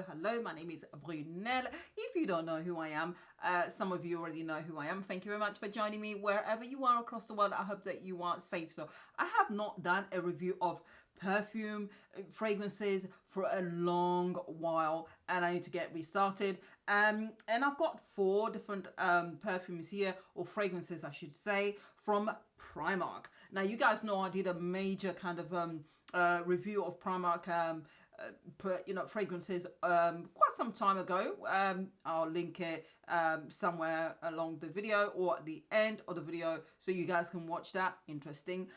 hello, my name is Brunel. If you don't know who I am, some of you already know who I am. Thank you very much for joining me wherever you are across the world. I hope that you are safe. So I have not done a review of perfume fragrances for a long while, and I need to get restarted. And I've got 4 different perfumes here, or fragrances I should say, from Primark. Now you guys know I did a major kind of review of Primark fragrances quite some time ago. I'll link it somewhere along the video or at the end of the video so you guys can watch that. Interesting.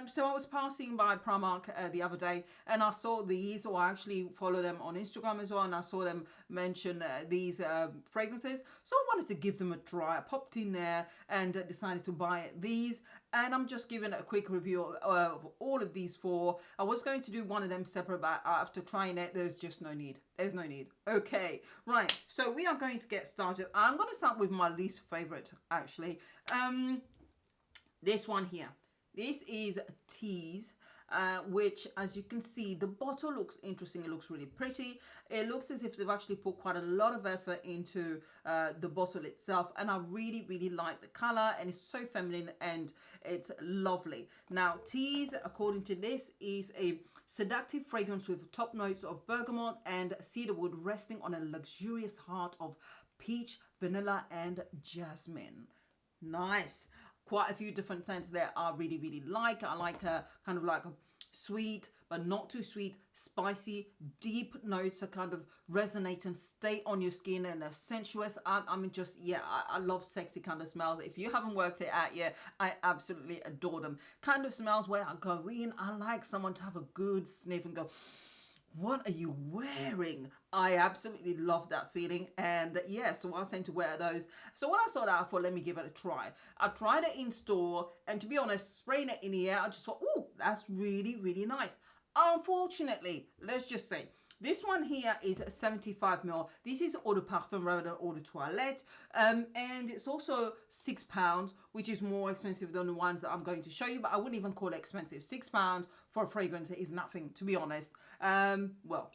So I was passing by Primark the other day and I saw these, or I actually follow them on Instagram as well, and I saw them mention these fragrances, so I wanted to give them a try. I popped in there and decided to buy these, and I'm just giving a quick review of all of these 4. I was going to do one of them separate, but after trying it, there's just no need. There's no need. Okay, right, so we are going to get started. I'm going to start with my least favorite, actually. This one here. This is Tease, which, as you can see, the bottle looks interesting. It looks really pretty. It looks as if they've actually put quite a lot of effort into the bottle itself, and I really, really like the color, and it's so feminine and it's lovely. Now, Tease, according to this, is a seductive fragrance with top notes of bergamot and cedarwood, resting on a luxurious heart of peach, vanilla, and jasmine. Nice. Quite a few different scents there I really, really like. I like a kind of like a sweet, but not too sweet, spicy, deep notes that kind of resonate and stay on your skin, and are sensuous. I mean, just, yeah, I love sexy kind of smells. If you haven't worked it out yet, I absolutely adore them. Kind of smells where I go in, I like someone to have a good sniff and go, what are you wearing? I absolutely love that feeling, and yeah, so I tend to wear those. So when I saw that, I thought, let me give it a try. I tried it in store, and to be honest, spraying it in the air, I just thought, oh, that's really, really nice. Unfortunately, let's just say, this one here is 75 ml. This is eau de parfum rather than eau de toilette. And it's also £6, which is more expensive than the ones that I'm going to show you, but I wouldn't even call it expensive. £6 for a fragrance is nothing, to be honest. Well,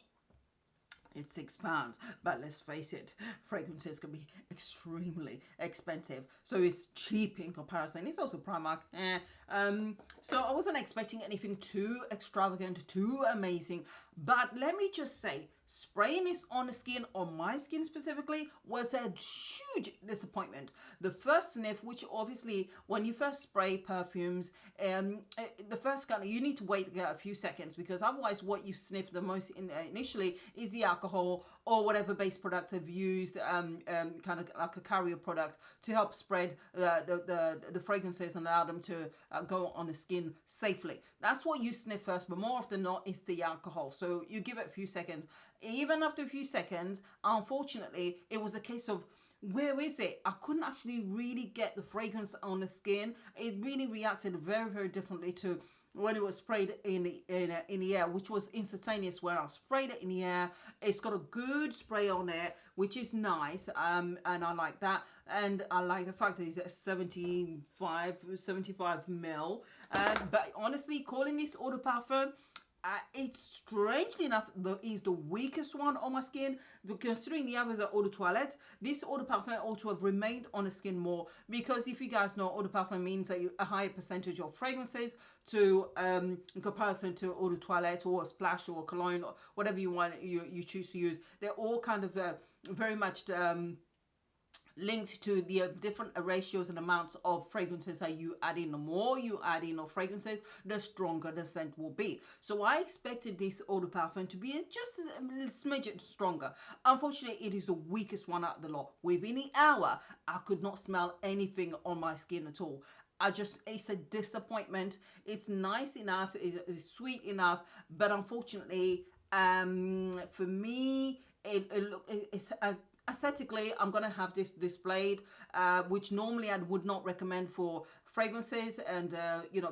it's £6, but let's face it, fragrances can be extremely expensive, so it's cheap in comparison. It's also Primark. So I wasn't expecting anything too extravagant, too amazing, but let me just say, spraying this on the skin, on my skin specifically, was a huge disappointment. The first sniff, which obviously when you first spray perfumes, the first kind of, you need to wait a few seconds, because otherwise what you sniff the most initially is the alcohol or whatever base product they've used, kind of like a carrier product, to help spread the fragrances and allow them to go on the skin safely. That's what you sniff first, but more often than not, it's the alcohol. So you give it a few seconds. Even after a few seconds, unfortunately, it was a case of, where is it? I couldn't actually really get the fragrance on the skin. It really reacted very, very differently to when it was sprayed in the air, which was instantaneous. Where I sprayed it in the air, it's got a good spray on it, which is nice, and I like that. And I like the fact that it's at 75 ml. But honestly, calling this eau de parfum, it's strangely enough is the weakest one on my skin, considering the others are eau de toilette. This eau de parfum ought to have remained on the skin more, because if you guys know, eau de parfum means a higher percentage of fragrances to in comparison to eau de toilette or a splash or a cologne or whatever you choose to use. They're all kind of very much linked to the different ratios and amounts of fragrances that you add in. The more you add in of fragrances, the stronger the scent will be. So I expected this eau de parfum to be just a smidget stronger. Unfortunately, it is the weakest one out of the lot. Within the hour, I could not smell anything on my skin at all. It's a disappointment. It's nice enough, it's sweet enough, but unfortunately, for me, it's aesthetically, I'm going to have this displayed, which normally I would not recommend for fragrances and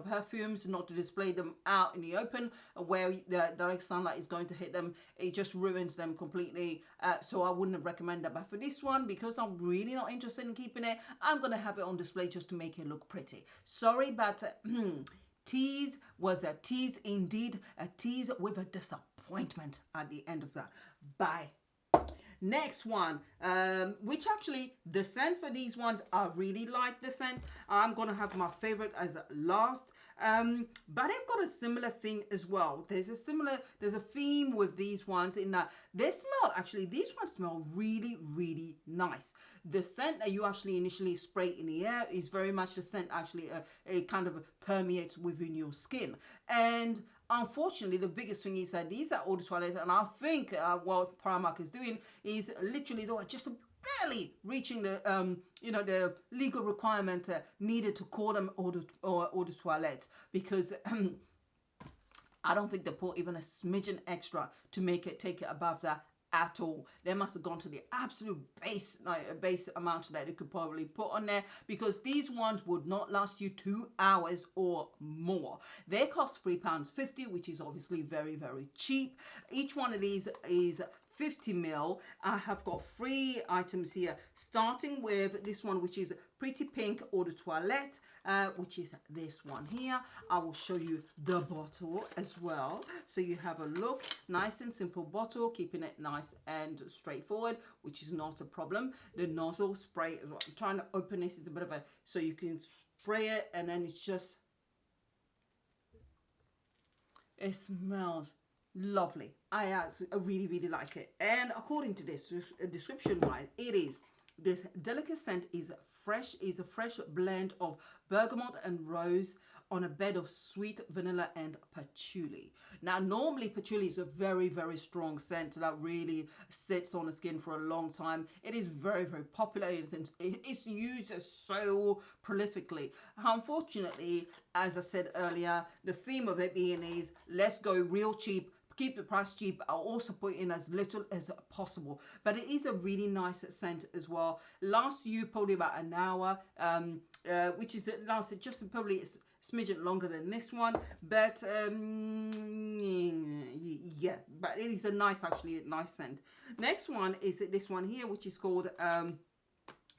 perfumes, not to display them out in the open where the direct sunlight is going to hit them. It just ruins them completely, so I wouldn't recommend that. But for this one, because I'm really not interested in keeping it, I'm going to have it on display just to make it look pretty. Sorry, but Tease was a tease indeed, a tease with a disappointment at the end of that. Bye. Next one, which actually the scent for these ones, I really like the scent. I'm gonna have my favorite as last, but they've got a similar thing as well. There's a theme with these ones in that they smell, actually these ones smell really, really nice. The scent that you actually initially spray in the air is very much the scent actually it kind of permeates within your skin. And unfortunately, the biggest thing is that these are eau de toilette, and I think what Primark is doing is literally though just barely reaching the the legal requirement needed to call them eau de toilette, because I don't think they put even a smidgen extra to make it take it above that at all. They must have gone to the absolute base amount that they could probably put on there, because these ones would not last you 2 hours or more. They cost £3.50, which is obviously very, very cheap. Each one of these is 50 ml. I have got 3 items here, starting with this one, which is Pretty Pink Eau de Toilette, which is this one here. I will show you the bottle as well, so you have a look. Nice and simple bottle, keeping it nice and straightforward, which is not a problem. The nozzle spray as well. I'm trying to open this. It's a bit of a, so you can spray it and then it's just, it smells lovely. I really, really like it. And according to this description wise, it is, this delicate scent is a fresh blend of bergamot and rose on a bed of sweet vanilla and patchouli. Now, normally patchouli is a very, very strong scent that really sits on the skin for a long time. It is very, very popular. It's used so prolifically. Unfortunately, as I said earlier, the theme of it being is let's go real cheap, keep the price cheap. I'll also put in as little as possible, but it is a really nice scent as well. Lasts you probably about an hour, which is lasted just probably a smidgen longer than this one, but yeah, but it is a nice, actually a nice scent. Next one is this one here, which is called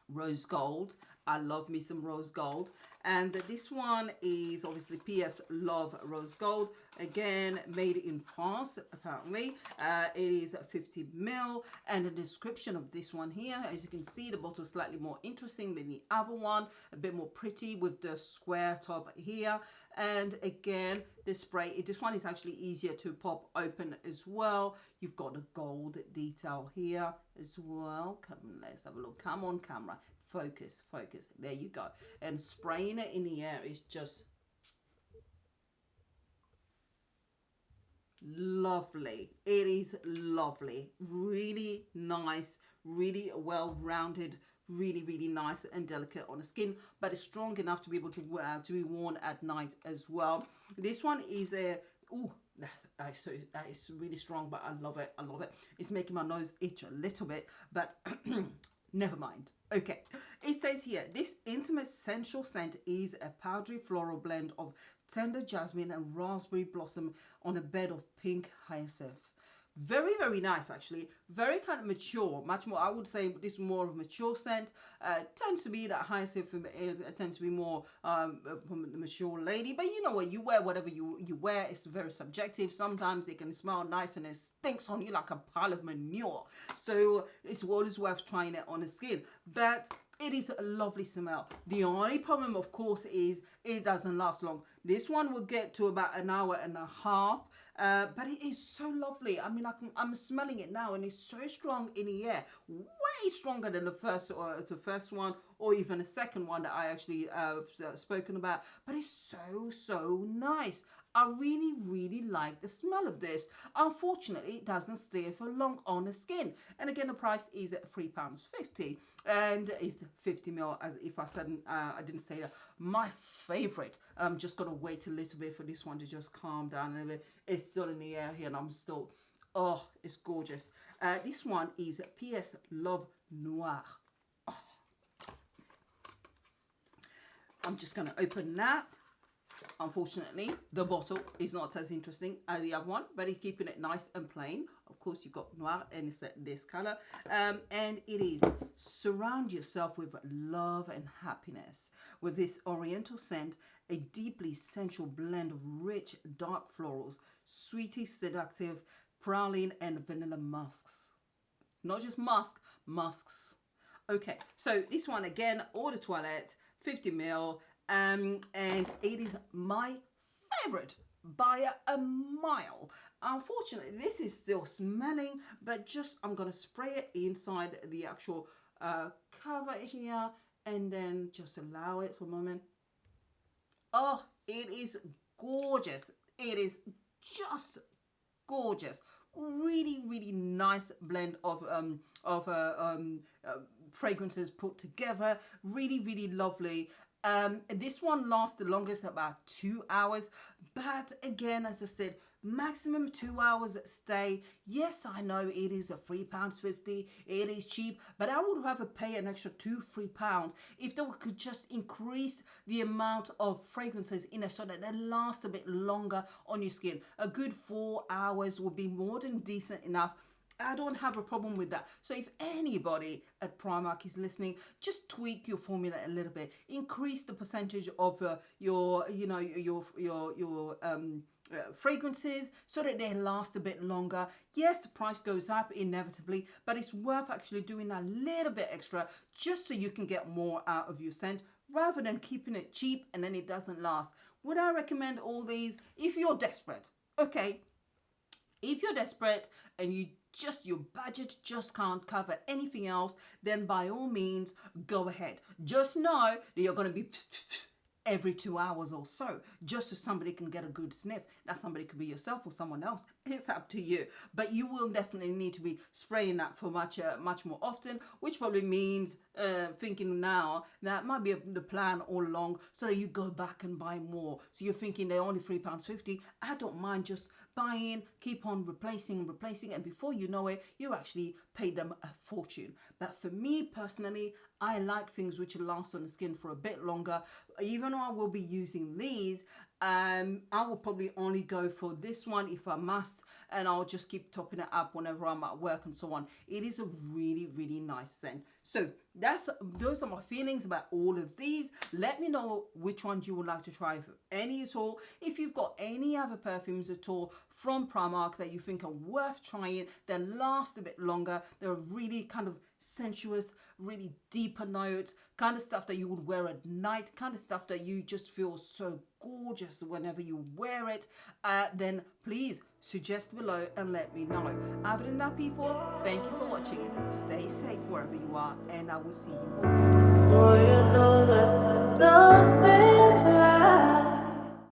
Rose Gold. I love me some Rose Gold. And this one is obviously PS Love Rose Gold. Again, made in France, apparently. It is 50 ml. And the description of this one here, as you can see, the bottle is slightly more interesting than the other one. A bit more pretty with the square top here. And again, the spray, this one is actually easier to pop open as well. You've got the gold detail here as well. Come, let's have a look. Come on, camera. Focus, focus. There you go. And spraying it in the air is just lovely. It is lovely. Really nice, really well-rounded, really, really nice and delicate on the skin, but it's strong enough to be able to be worn at night as well. This one is a, ooh, that is really strong, but I love it. I love it. It's making my nose itch a little bit, but never mind. Okay, it says here, this intimate sensual scent is a powdery floral blend of tender jasmine and raspberry blossom on a bed of pink hyacinth. Very, very nice, actually. Very kind of mature, much more, I would say this is more of a mature scent. Tends to be that hyacinth, tends to be more from the mature lady. But you know what, you wear whatever you wear. It's very subjective. Sometimes it can smell nice and it stinks on you like a pile of manure. So it's always worth trying it on the skin. But it is a lovely smell. The only problem, of course, is it doesn't last long. This one will get to about an hour and a half. But it is so lovely. I mean, I'm smelling it now, and it's so strong in the air, way stronger than the first one, or even the second one that I actually spoken about. But it's so nice. I really, really like the smell of this. Unfortunately, it doesn't stay for long on the skin. And again, the price is at £3.50, and it's 50 ml. As if I said, I didn't say that. My favorite. I'm just gonna wait a little bit for this one to just calm down a little bit. It's still in the air here, and I'm still, oh, it's gorgeous. This one is PS Love Noir. Oh. I'm just gonna open that. Unfortunately, the bottle is not as interesting as the other one, but it's keeping it nice and plain. Of course, you've got noir, and it's this color. And it is surround yourself with love and happiness. With this oriental scent, a deeply sensual blend of rich, dark florals, sweetly seductive praline, and vanilla musks. not just musk, musks. Okay, so this one again, Eau de Toilette, 50 ml, and it is my favorite by a mile. Unfortunately, this is still smelling, but just I'm gonna spray it inside the actual cover here, and then just allow it for a moment. Oh, it is gorgeous. It is just gorgeous. Really, really nice blend of fragrances put together. Really, really lovely. This one lasts the longest, about 2 hours, but again, as I said, maximum 2 hours stay. Yes, I know it is a £3.50, it is cheap, but I would rather pay an extra £2-3 if they could just increase the amount of fragrances in it so that they last a bit longer on your skin. A good 4 hours would be more than decent enough. I don't have a problem with that. So if anybody at Primark is listening, just tweak your formula a little bit. Increase the percentage of your fragrances so that they last a bit longer. Yes, the price goes up inevitably, but it's worth actually doing a little bit extra just so you can get more out of your scent rather than keeping it cheap and then it doesn't last. Would I recommend all these? If you're desperate, okay. If you're desperate and your budget just can't cover anything else, then by all means, go ahead. Just know that you're going to be every 2 hours or so, just so somebody can get a good sniff. That somebody could be yourself or someone else. It's up to you. But you will definitely need to be spraying that for much more often, which probably means thinking now that might be the plan all along, so that you go back and buy more. So you're thinking they're only £3.50. I don't mind just buying, keep on replacing, and before you know it, you actually pay them a fortune. But for me personally, I like things which last on the skin for a bit longer. Even though I will be using these, I will probably only go for this one if I must, and I'll just keep topping it up whenever I'm at work and so on. It is a really, really nice scent. So those are my feelings about all of these. Let me know which ones you would like to try, if any at all. If you've got any other perfumes at all from Primark that you think are worth trying, that last a bit longer, they're really kind of sensuous, really deeper notes, kind of stuff that you would wear at night, kind of stuff that you just feel so gorgeous whenever you wear it, then please suggest below and let me know. Other than that, people, thank you for watching. Stay safe wherever you are, and I will see you.